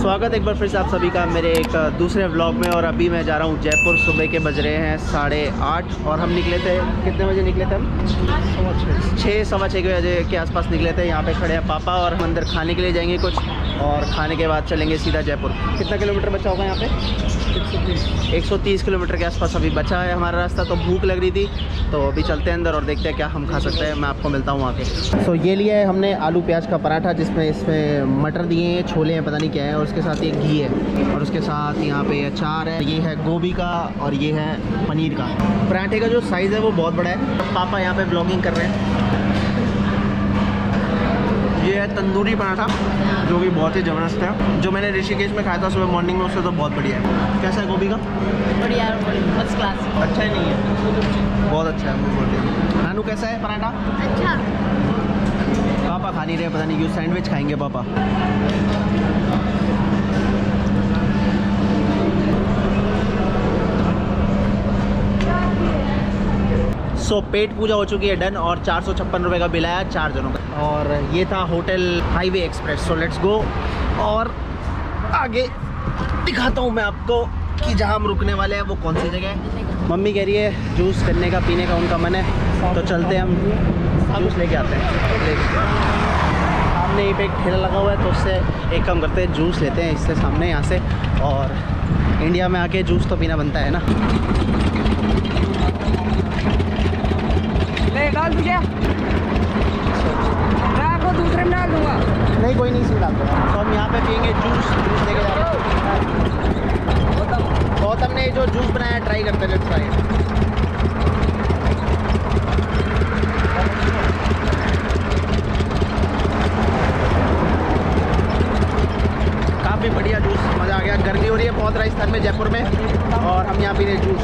स्वागत है एक बार फिर से आप सभी का मेरे एक दूसरे व्लॉग में। और अभी मैं जा रहा हूँ जयपुर। सुबह के बज रहे हैं 8:30 और हम निकले थे, कितने बजे निकले थे हम? 6:15 बजे के आसपास निकले थे। यहाँ पे खड़े हैं पापा और हम अंदर खाने के लिए जाएंगे कुछ, और खाने के बाद चलेंगे सीधा जयपुर। कितना किलोमीटर बचा होगा यहाँ पे? 130 किलोमीटर के आसपास अभी बचा है हमारा रास्ता। तो भूख लग रही थी तो अभी चलते हैं अंदर और देखते हैं क्या हम खा सकते हैं। मैं आपको मिलता हूँ वहाँ पे। तो ये लिया है हमने आलू प्याज का पराठा, जिसमें इसमें मटर दिए हैं, छोले हैं, पता नहीं क्या है, और उसके साथ ये घी है, और उसके साथ यहाँ पे अचार है। ये है गोभी का और ये है पनीर का। पराठे का जो साइज़ है वो बहुत बड़ा है। पापा यहाँ पे ब्लॉगिंग कर रहे हैं। ये है तंदूरी पराठा जो कि बहुत ही ज़बरदस्त है, जो मैंने ऋषिकेश में खाया था सुबह मॉर्निंग में, उससे तो बहुत बढ़िया है। कैसा है गोभी का? बढ़िया, फर्स्ट क्लास। अच्छा ही नहीं है, बहुत अच्छा है। नानू कैसा है पराठा? अच्छा। पापा खा नहीं रहे, पता नहीं क्यों। सैंडविच खाएंगे पापा। सो पेट पूजा हो चुकी है डन, और 456 रुपये का बिल आया 4 जनों का। और ये था hotel highway express. So let's go और आगे दिखाता हूँ मैं आपको कि जहाँ हम रुकने वाले हैं वो कौन सी जगह है। मम्मी कह रही है जूस करने का, पीने का उनका मन है, तो चलते हैं हम जूस लेके आते हैं। सामने यहीं पे एक ठेला लगा हुआ है, तो उससे एक काम करते हैं, जूस लेते हैं इससे सामने यहाँ से। और इंडिया में आके जूस तो पीना बनता है ना। ले डाल दिया, मैं आपको दूसरे में डाल दूंगा। नहीं कोई नहीं, इसमें डाल दूँगा। तो हम यहाँ पे पियेंगे जूस लेके जा रहे हैं। गौतम ने जो जूस बनाया ट्राई करते हैं, लेट्स ट्राई। काफ़ी बढ़िया जूस, मज़ा आ गया। गर्मी हो रही है बहुत राजस्थान में, जयपुर में, और हम यहाँ पी रहे juice.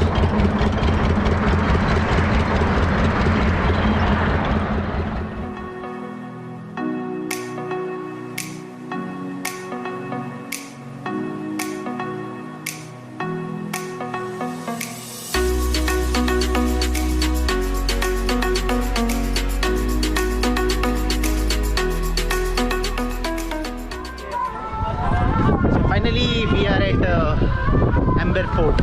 Finally we are at Amber Fort.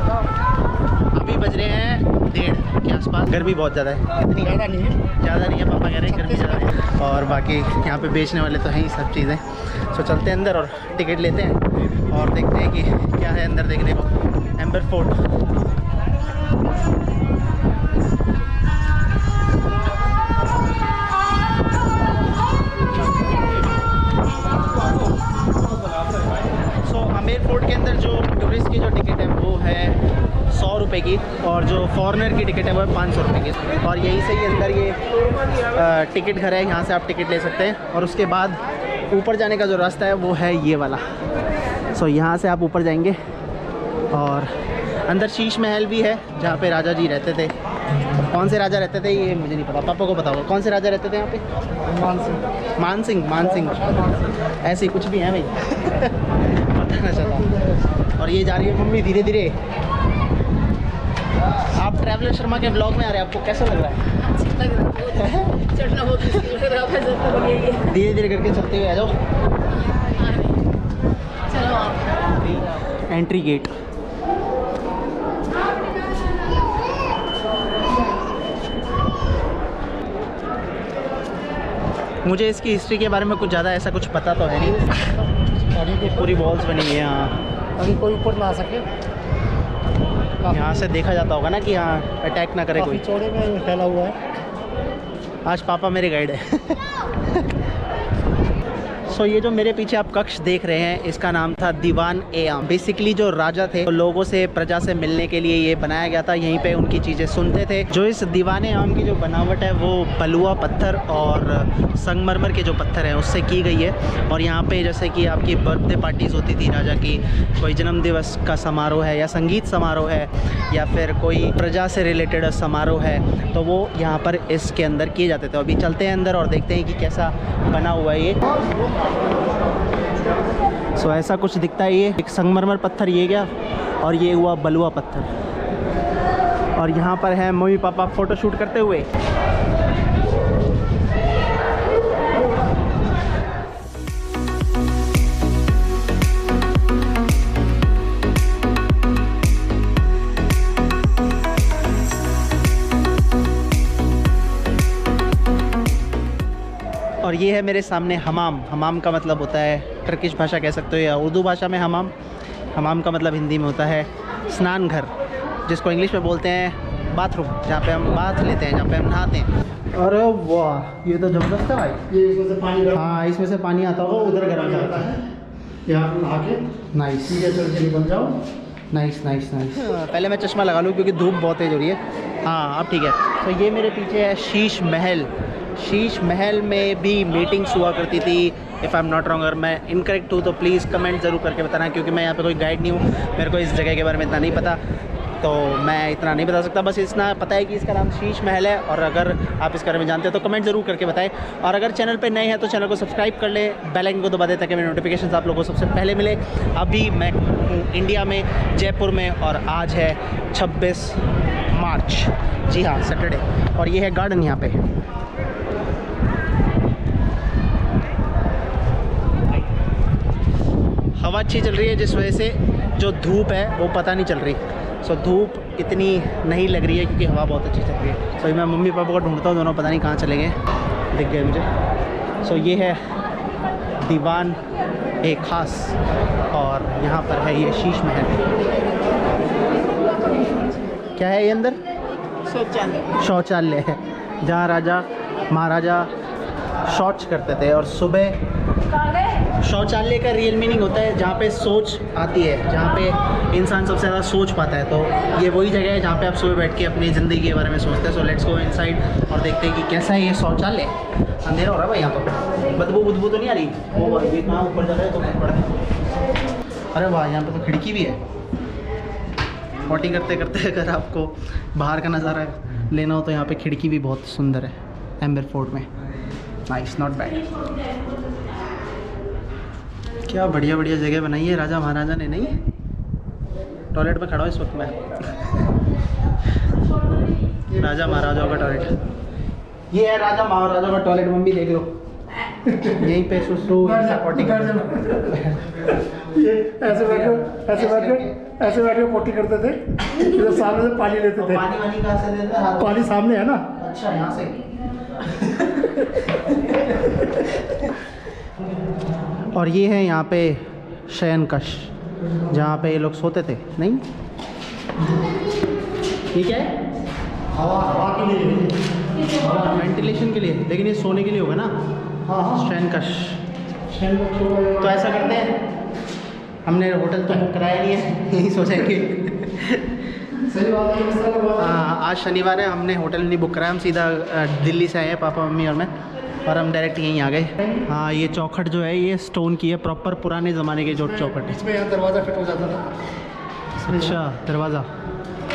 अभी बज रहे हैं 1:30 के आसपास। गर्मी बहुत ज़्यादा है, इतनी ज़्यादा नहीं है, पापा कह रहे हैं गर्मी ज़्यादा है। और बाकी यहाँ पे बेचने वाले तो हैं ही सब चीज़ें। सो चलते हैं अंदर और टिकट लेते हैं और देखते हैं कि क्या है अंदर देखने को। Amber fort. आमेर फोर्ट के अंदर जो टूरिस्ट की जो टिकट है वो है 100 रुपये की, और जो फॉरेनर की टिकट है वो है 500 रुपये की। और यहीं से ही अंदर ये टिकट घर है, यहाँ से आप टिकट ले सकते हैं। और उसके बाद ऊपर जाने का जो रास्ता है वो है ये वाला। सो यहाँ से आप ऊपर जाएंगे और अंदर शीश महल भी है जहाँ पे राजा जी रहते थे। कौन से राजा रहते थे ये मुझे नहीं पता, पापा को पता होगा। कौन से राजा रहते थे यहाँ पे? मान सिंह ऐसे ही कुछ भी है भाई। पता ना चला। और ये जा रही है मम्मी धीरे धीरे। आप ट्रैवलर शर्मा के ब्लॉग में आ रहे हैं, आपको कैसा लग रहा है? अच्छा लग रहा है, चढ़ना बहुत मुश्किल लग रहा है। धीरे धीरे करके चलते हुए आ जाओ। चलो एंट्री गेट। मुझे इसकी हिस्ट्री के बारे में कुछ ज़्यादा ऐसा कुछ पता तो है नहीं। पूरी वॉल्स बनी हुई है यहाँ, अभी कोई ऊपर ना आ सके। यहाँ से देखा जाता होगा ना कि यहाँ अटैक ना करे कोई। चौड़े में फैला हुआ है। आज पापा मेरे गाइड है। सो ये जो मेरे पीछे आप कक्ष देख रहे हैं, इसका नाम था दीवान ए आम। बेसिकली जो राजा थे तो लोगों से, प्रजा से मिलने के लिए ये बनाया गया था। यहीं पे उनकी चीज़ें सुनते थे। जो इस दीवान ए आम की जो बनावट है वो बलुआ पत्थर और संगमरमर के जो पत्थर हैं उससे की गई है। और यहाँ पे जैसे कि आपकी बर्थडे पार्टीज़ होती थी राजा की, कोई जन्मदिवस का समारोह है या संगीत समारोह है या फिर कोई प्रजा से रिलेटेड समारोह है, तो वो यहाँ पर इसके अंदर किए जाते थे। अभी चलते हैं अंदर और देखते हैं कि कैसा बना हुआ है ये। सो ऐसा कुछ दिखता है। ये एक संगमरमर पत्थर ये गया, और ये हुआ बलुआ पत्थर। और यहाँ पर है मम्मी पापा फ़ोटो शूट करते हुए। ये है मेरे सामने हमाम। हमाम का मतलब होता है, टर्किश भाषा कह सकते हो या उर्दू भाषा में हमाम। हमाम का मतलब हिंदी में होता है स्नान घर, जिसको इंग्लिश में बोलते हैं बाथरूम, जहाँ पे हम बाथ लेते हैं, जहाँ पे हम नहाते हैं। अरे वाह, ये तो ज़बरदस्त है भाई। ये इसमें से पानी हाँ, इसमें से पानी आता होगा, उधर गर्म आता है, यहाँ पे नहा के नाइस सीधे चल के निकल जाओ। Nice nice nice. पहले मैं चश्मा लगा लूँ क्योंकि धूप बहुत तेज़ हो रही है। हाँ, अब ठीक है। तो ये मेरे पीछे है शीश महल। शीश महल में भी मीटिंग्स हुआ करती थी, if I am not wrong. अगर मैं इनकरेक्ट हूँ तो प्लीज़ कमेंट ज़रूर करके बताना, क्योंकि मैं यहाँ पे कोई गाइड नहीं हूँ, मेरे को इस जगह के बारे में इतना नहीं पता, तो मैं इतना नहीं बता सकता। बस इतना पता है कि इसका नाम शीश महल है, और अगर आप इसके बारे में जानते हो तो कमेंट ज़रूर करके बताएं। और अगर चैनल पे नए हैं तो चैनल को सब्सक्राइब कर लें, बेल आइकन को दबा दें ताकि मेरे नोटिफिकेशन आप लोगों को सबसे पहले मिले। अभी मैं हूँ इंडिया में, जयपुर में, और आज है 26 मार्च, जी हाँ, सैटरडे। और ये है गार्डन यहाँ पे। हवा अच्छी चल रही है, जिस वजह से जो धूप है वो पता नहीं चल रही। सो धूप इतनी नहीं लग रही है क्योंकि हवा बहुत अच्छी चल रही है। सो मैं मम्मी पापा को ढूंढता हूँ, दोनों पता नहीं कहाँ चले गए, दिख गए मुझे। सो ये है दीवान ए खास, और यहाँ पर है ये शीश महल। क्या है ये अंदर? शौचालय। शौचालय है, जहाँ राजा महाराजा शौच करते थे। और सुबह शौचालय का रियल मीनिंग होता है जहाँ पे सोच आती है, जहाँ पे इंसान सबसे ज़्यादा सोच पाता है। तो ये वही जगह है जहाँ पे आप सुबह बैठ के अपनी ज़िंदगी के बारे में सोचते हैं। सो लेट्स गो इनसाइड और देखते हैं कि कैसा है ये शौचालय। अंधेरा हो रहा है भाई, यहाँ तो बदबू तो नहीं आ रही। वो ये कहाँ ऊपर जा रहा है तो पड़ा। अरे वाह, यहाँ पे तो खिड़की भी है। पॉटी करते करते अगर आपको बाहर का नज़ारा लेना हो तो यहाँ पे खिड़की भी बहुत सुंदर है एम्बर फोर्ट में। Nice, not bad. क्या बढ़िया बढ़िया जगह बनाई है राजा महाराजा ने, नहीं? टॉयलेट में खड़ा हूँ इस वक्त मैं। राजा महाराजाओं का टॉयलेट। ये है राजा महाराजाओं का टॉयलेट, मम्मी देख लो। यहीं पे सुसु पॉटी कर ऐसे बैठ के पोटी करते थे, इधर सामने से पानी लेते थे। पानी वानी कहाँ से देते हैं? पानी सामने है ना। अच्छा, यहाँ से। और ये है यहाँ पे शयनकश, जहाँ पे ये लोग सोते थे, नहीं? ठीक है, हवा के लिए, वेंटिलेशन के लिए, लेकिन ये सोने के लिए होगा ना? हाँ। शयनकश। तो ऐसा करते हैं, हमने होटल तो बुक कराया नहीं है, यही सोचेंगे। सही बात है। आज शनिवार है, हमने होटल नहीं बुक कराया, हम सीधा दिल्ली से आए हैं, पापा मम्मी और मैं, और हम डायरेक्ट यहीं आ गए। हाँ, ये चौखट जो है ये स्टोन की है, प्रॉपर पुराने ज़माने के जो चौखट है। इसमें यहाँ दरवाज़ा फिट हो जाता था। अच्छा, दरवाज़ा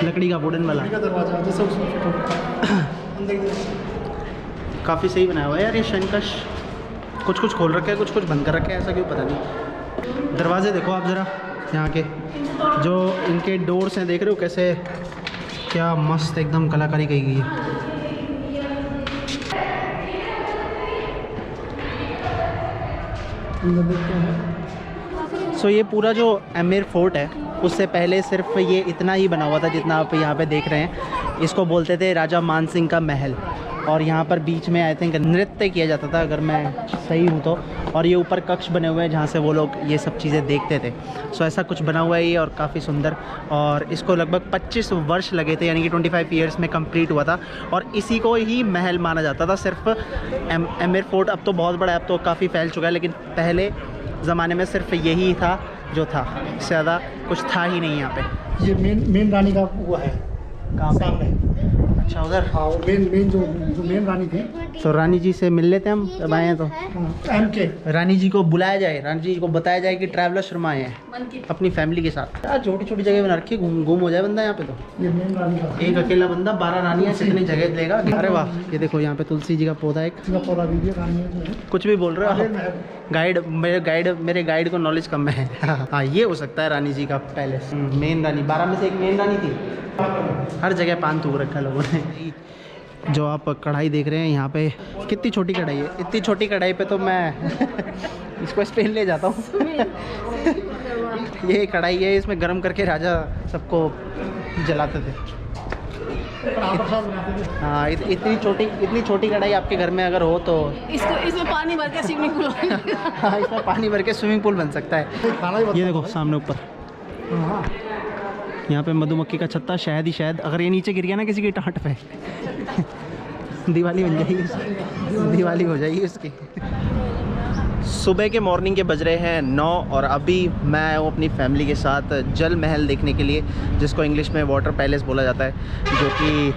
लकड़ी का, वुडन वाला लकड़ी का दरवाज़ा जैसे उसमें फिट होता है अंदर की तरफ। काफ़ी सही बनाया हुआ है यार ये शयनकश। कुछ कुछ खोल रखा है, कुछ कुछ बंद कर रखा है, ऐसा क्यों पता नहीं। दरवाजे देखो आप ज़रा, यहाँ के जो इनके डोर्स हैं, देख रहे हो कैसे, क्या मस्त एकदम कलाकारी की गई है। सो ये पूरा जो आमेर फोर्ट है, उससे पहले सिर्फ ये इतना ही बना हुआ था जितना आप यहाँ पे देख रहे हैं। इसको बोलते थे राजा मान सिंह का महल, और यहाँ पर बीच में आई थिंक नृत्य किया जाता था, अगर मैं सही हूँ तो। और ये ऊपर कक्ष बने हुए हैं जहाँ से वो लोग ये सब चीज़ें देखते थे। सो ऐसा कुछ बना हुआ है ये, और काफ़ी सुंदर। और इसको लगभग 25 वर्ष लगे थे, यानी कि 25 ईयर्स में कंप्लीट हुआ था। और इसी को ही महल माना जाता था सिर्फ। आमेर फोर्ट अब तो बहुत बड़ा है, अब तो काफ़ी फैल चुका है, लेकिन पहले ज़माने में सिर्फ यही था जो था, इससे ज़्यादा कुछ था ही नहीं यहाँ पे। ये मेन रानी का वो है, कहाँ पे? सामने। अच्छा, उधर। हाँ, वो मेन जो मेन रानी थी। तो रानी जी से मिल लेते हैं हम, जब आए हैं तो। MK रानी जी को बुलाया जाए, रानी जी को बताया जाए कि ट्रैवलर शर्मा आए हैं अपनी फैमिली के साथ। यार छोटी छोटी जगह बना रखी है, गुम हो जाए बंदा यहाँ पे। तो ये मेन रानी का एक अकेला बंदा 12 रानियाँ कितनी जगह लेगा? अरे वाह, ये देखो यहाँ पे तुलसी जी का पौधा एक। पौधा भी है, रानी जो है। कुछ भी बोल रहे हो आप? मेरे गाइड को नॉलेज कम है। हाँ, ये हो सकता है रानी जी का पैलेस। मेन रानी, 12 में से एक मेन रानी थी। हर जगह पान थूक रखा है लोगों ने। जो आप कढ़ाई देख रहे हैं यहाँ पे, कितनी छोटी कढ़ाई है। इतनी छोटी कढ़ाई पे तो मैं इसको स्पेन ले जाता हूँ। ये कढ़ाई है, इसमें गर्म करके राजा सबको जलाते थे। हाँ इतनी छोटी कढ़ाई आपके घर में अगर हो तो इसमें पानी भर के स्विमिंग पूल हाँ इसमें पानी भर के स्विमिंग पूल बन सकता है। ये देखो सामने ऊपर यहाँ पे मधुमक्खी का छत्ता, शहद ही शहद। अगर ये नीचे गिर गया ना किसी की टाँट पे दिवाली बन जाएगी, दिवाली हो जाएगी उसकी। सुबह के मॉर्निंग के बज रहे हैं 9 और अभी मैं आया हूँ अपनी फैमिली के साथ जल महल देखने के लिए, जिसको इंग्लिश में वाटर पैलेस बोला जाता है, जो कि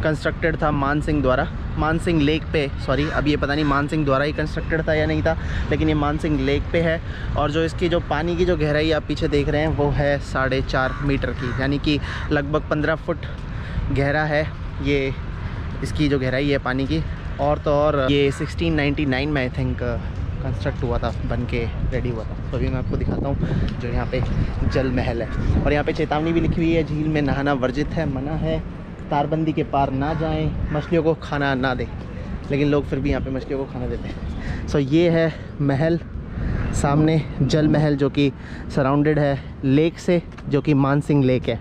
कंस्ट्रक्टेड था मान सिंह द्वारा, मान सिंह लेक पे। सॉरी अभी ये पता नहीं मान सिंह द्वारा ही कंस्ट्रक्टेड था या नहीं था, लेकिन ये मान सिंह लेक पे है। और जो इसकी जो पानी की जो गहराई आप पीछे देख रहे हैं वो है 4.5 मीटर की, यानी कि लगभग 15 फुट गहरा है ये इसकी जो गहराई है पानी की। और तो और ये 1699 में आई थिंक कंस्ट्रक्ट हुआ था, बन के रेडी हुआ था। तो अभी मैं आपको दिखाता हूँ जो यहाँ पे जल महल है। और यहाँ पे चेतावनी भी लिखी हुई है, झील में नहाना वर्जित है, मना है, तारबंदी के पार ना जाएं, मछलियों को खाना ना दें। लेकिन लोग फिर भी यहाँ पे मछलियों को खाना देते हैं। सो ये है महल, सामने जल महल जो कि सराउंडेड है लेक से, जो कि मान सिंह लेक है।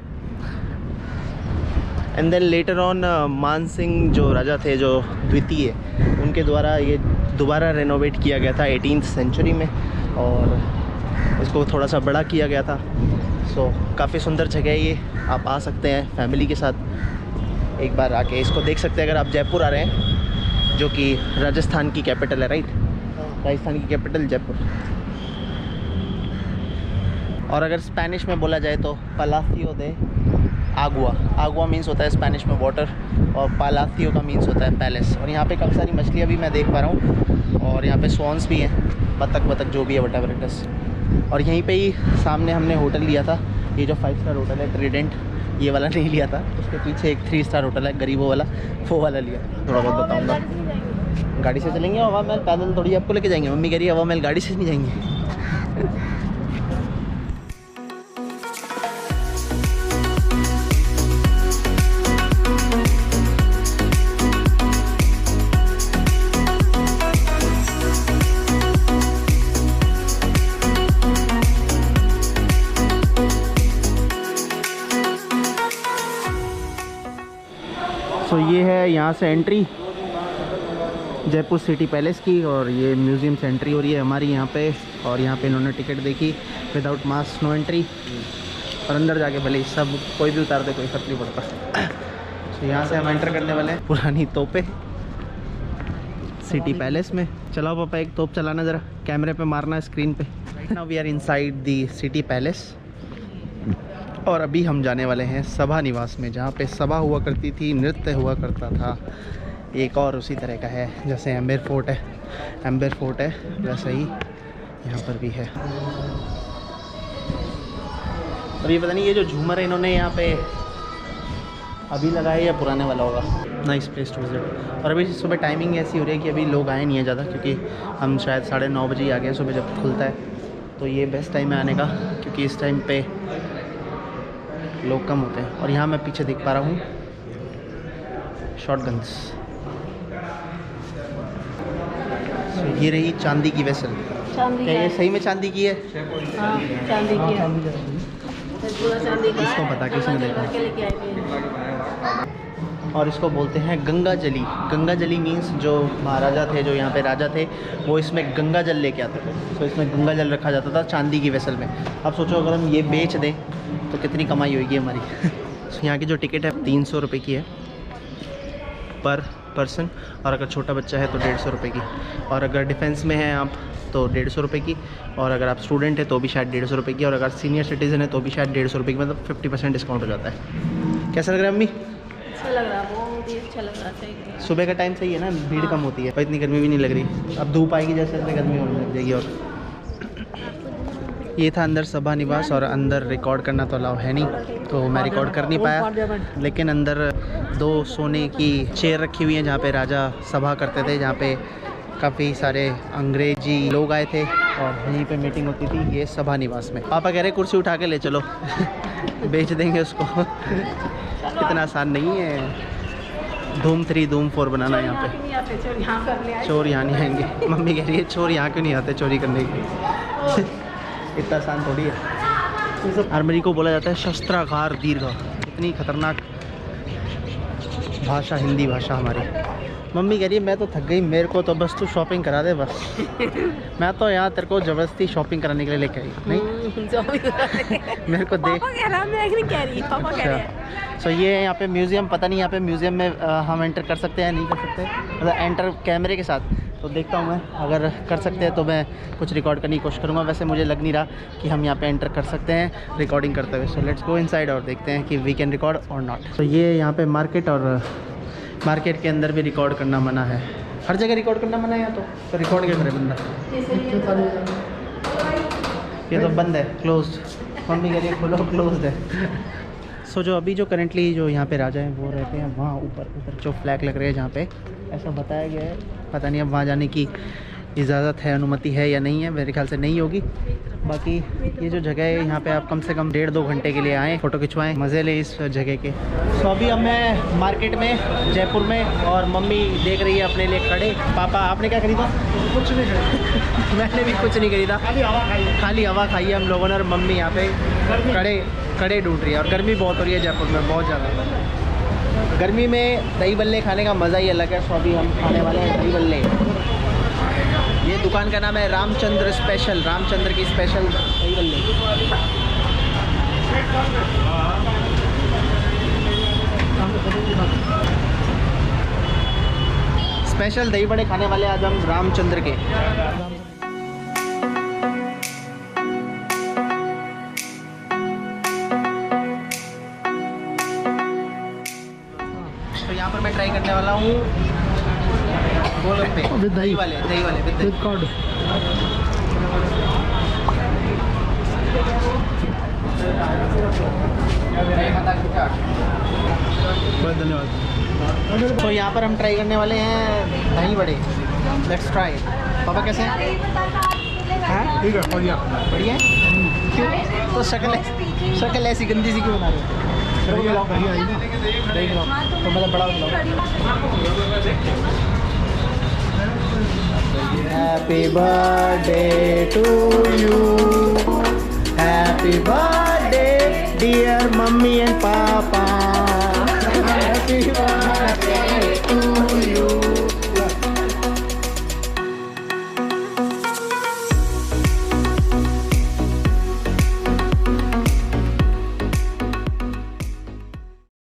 एंड देन लेटर ऑन मान सिंह जो राजा थे, जो द्वितीय, उनके द्वारा ये दोबारा रेनोवेट किया गया था 18th सेंचुरी में, और इसको थोड़ा सा बड़ा किया गया था। सो काफ़ी सुंदर जगह है ये, आप आ सकते हैं फैमिली के साथ, एक बार आके इसको देख सकते हैं अगर आप जयपुर आ रहे हैं, जो कि राजस्थान की कैपिटल है, राइट? राजस्थान की कैपिटल जयपुर। और अगर स्पेनिश में बोला जाए तो पलासियो दे आगुआ, आगुआ मीन्स होता है स्पेनिश में वाटर, और पालासियो का मीन्स होता है पैलेस। और यहाँ पे काफ़ी सारी मछलियाँ भी मैं देख पा रहा हूँ, और यहाँ पे स्वॉन्स भी हैं, बतख जो भी है वट एवर इट इज। और यहीं पे ही सामने हमने होटल लिया था, ये जो 5 स्टार होटल है ट्रीडेंट, ये वाला नहीं लिया था, उसके पीछे एक 3 स्टार होटल है गरीबों वाला, वो वाला लिया। थोड़ा बहुत बताऊँगा। गाड़ी से चलेंगे हवा महल, पैदल थोड़ी आपको लेके जाएंगे। मम्मी कह रही है हवा महल गाड़ी से नहीं जाएंगे। तो ये है यहाँ से एंट्री जयपुर सिटी पैलेस की, और ये म्यूज़ियम से एंट्री हो रही है हमारी यहाँ पे। और यहाँ पे इन्होंने टिकट देखी, विदाउट मास्क नो एंट्री। और अंदर जाके भले सब कोई भी उतार दे, कोई फर्क नहीं पड़ता। तो यहाँ से हम एंटर करने वाले हैं पुरानी तोपे सिटी पैलेस में। चलाओ पापा एक तोप चलाना ज़रा, कैमरे पे मारना स्क्रीन पे। Right now we are inside the City Palace, और अभी हम जाने वाले हैं सभा निवास में, जहाँ पे सभा हुआ करती थी, नृत्य हुआ करता था। एक और उसी तरह का है, जैसे एम्बर फोर्ट है वैसा ही यहाँ पर भी है। और ये पता नहीं ये जो झूमर है इन्होंने यहाँ पे अभी लगाया या पुराने वाला होगा। Nice place to visit. और अभी सुबह टाइमिंग ऐसी हो रही है कि अभी लोग आए नहीं है ज़्यादा, क्योंकि हम शायद 9:30 बजे आ गए सुबह जब खुलता है। तो ये बेस्ट टाइम है आने का, क्योंकि इस टाइम पे लोग कम होते हैं। और यहाँ मैं पीछे देख पा रहा हूँ शॉटगन्स। ये रही चांदी की वेसल। क्या ये सही में चांदी की है? हाँ, चांदी की है। पूरा चांदी का इसको पता किसने देखा? लेके आए थे। और इसको बोलते हैं गंगा जली। गंगा जली मीन्स जो महाराजा थे, जो यहाँ पे राजा थे, वो इसमें गंगा जल लेके आते थे। तो इसमें गंगा जल रखा जाता था चांदी की वेसल में। अब सोचो अगर हम ये बेच दें तो कितनी कमाई होगी हमारी। यहाँ की जो टिकट है 300 रुपये की है पर पर्सन, और अगर छोटा बच्चा है तो 150 रुपये की। और अगर डिफेंस में हैं आप तो 150 रुपये की, और अगर आप स्टूडेंट है तो भी शायद 150 रुपये की, और अगर सीनियर सिटीज़न है तो भी शायद 150 रुपये की, मतलब 50% डिस्काउंट हो जाता है। कैसा लग रहा है अम्मी? अच्छा लग रहा है, वो भी अच्छा लग रहा है। सुबह का टाइम सही है ना, भीड़ कम होती है और इतनी गर्मी भी नहीं लग रही। अब धूप आएगी जैसे इतनी गर्मी होने लग जाएगी। और ये था अंदर सभा निवास, और अंदर रिकॉर्ड करना तो अलाउ है नहीं, तो मैं रिकॉर्ड कर नहीं पाया। लेकिन अंदर 2 सोने की चेयर रखी हुई हैं जहाँ पे राजा सभा करते थे, जहाँ पे काफ़ी सारे अंग्रेजी लोग आए थे और यहीं पे मीटिंग होती थी, ये सभा निवास में। पापा कह रहे कुर्सी उठा के ले चलो बेच देंगे उसको। इतना आसान नहीं है धूम 3 धूम 4 बनाना यहाँ पे। चोर यहाँ नहीं आएंगे। मम्मी कह रही है चोर यहाँ क्यों नहीं आते चोरी करने के। इतना आसान थोड़ी है। आर्मरी को बोला जाता है शस्त्रागार दीर्घ। इतनी खतरनाक भाषा हिंदी भाषा हमारी। मम्मी कह रही है मैं तो थक गई, मेरे को तो बस तू शॉपिंग करा दे बस। मैं तो यहाँ तेरे को ज़बरदस्ती शॉपिंग कराने के लिए लेके आई। नहीं मेरे को देख, पापा कह रहा है, मैं नहीं कह रही, पापा कह रहे हैं। सो ये यहाँ पे म्यूज़ियम, पता नहीं यहाँ पे म्यूज़ियम में हम एंटर कर सकते हैं नहीं कर सकते, मतलब एंटर कैमरे के साथ। तो देखता हूँ मैं, अगर कर सकते हैं तो मैं कुछ रिकॉर्ड करने की कोशिश करूँगा। वैसे मुझे लग नहीं रहा कि हम यहाँ पे एंटर कर सकते हैं रिकॉर्डिंग करते हुए। सो लेट्स गो इनसाइड और देखते हैं कि वी कैन रिकॉर्ड और नॉट। तो ये यहाँ पे मार्केट, और मार्केट के अंदर भी रिकॉर्ड करना मना है। हर जगह रिकॉर्ड करना मना है यहाँ तो रिकॉर्ड क्या करे बंदा। ये तो बंद है, क्लोज्ड। मम्मी कह रही है खोलो, क्लोज्ड है। सो जो अभी जो करंटली जो यहाँ पे राजा हैं वो रहते हैं वहाँ ऊपर जो फ्लैग लग रहे हैं जहाँ पे, ऐसा बताया गया है। पता नहीं अब वहाँ जाने की इजाज़त है, अनुमति है या नहीं है, मेरे ख्याल से नहीं होगी। बाकी ये जो जगह है यहाँ पे आप कम से कम 1.5-2 घंटे के लिए आएँ, फ़ोटो खिंचवाएँ, मज़े लें इस जगह के। सो अभी अब मैं मार्केट में जयपुर में, और मम्मी देख रही है अपने लिए कड़े। पापा आपने क्या खरीदा? कुछ नहीं है। मैंने भी कुछ नहीं खरीदा, खाली हवा खाई है हम लोगों ने। और मम्मी यहाँ पे कड़े ढूंढ रही है। और गर्मी बहुत हो रही है जयपुर में, बहुत ज़्यादा। गर्मी में दही बल्ले खाने का मज़ा ही अलग है। सो अभी हम खाने वाले हैं दही बल्ले। ये दुकान का नाम है रामचंद्र स्पेशल, रामचंद्र की स्पेशल दही बल्ले। स्पेशल दही बड़े खाने वाले आज हम रामचंद्र के। तो यहाँ पर मैं ट्राई करने वाला हूँ गोलगप्पे With दही dahi. वाले विद विद कॉर्ड। बहुत धन्यवाद। तो यहाँ पर हम ट्राई करने वाले हैं दही बड़े। Let's try. पापा कैसे हैं? हाँ ठीक है, बढ़िया। बढ़िया है? क्यों? तो शक्ल ऐसी गंदी सी क्यों बना रहे हो? बढ़िया आई ना। दही खिलाओ तो मतलब बड़ा खिलाओ। Happy birthday to you, happy birthday dear mummy and papa.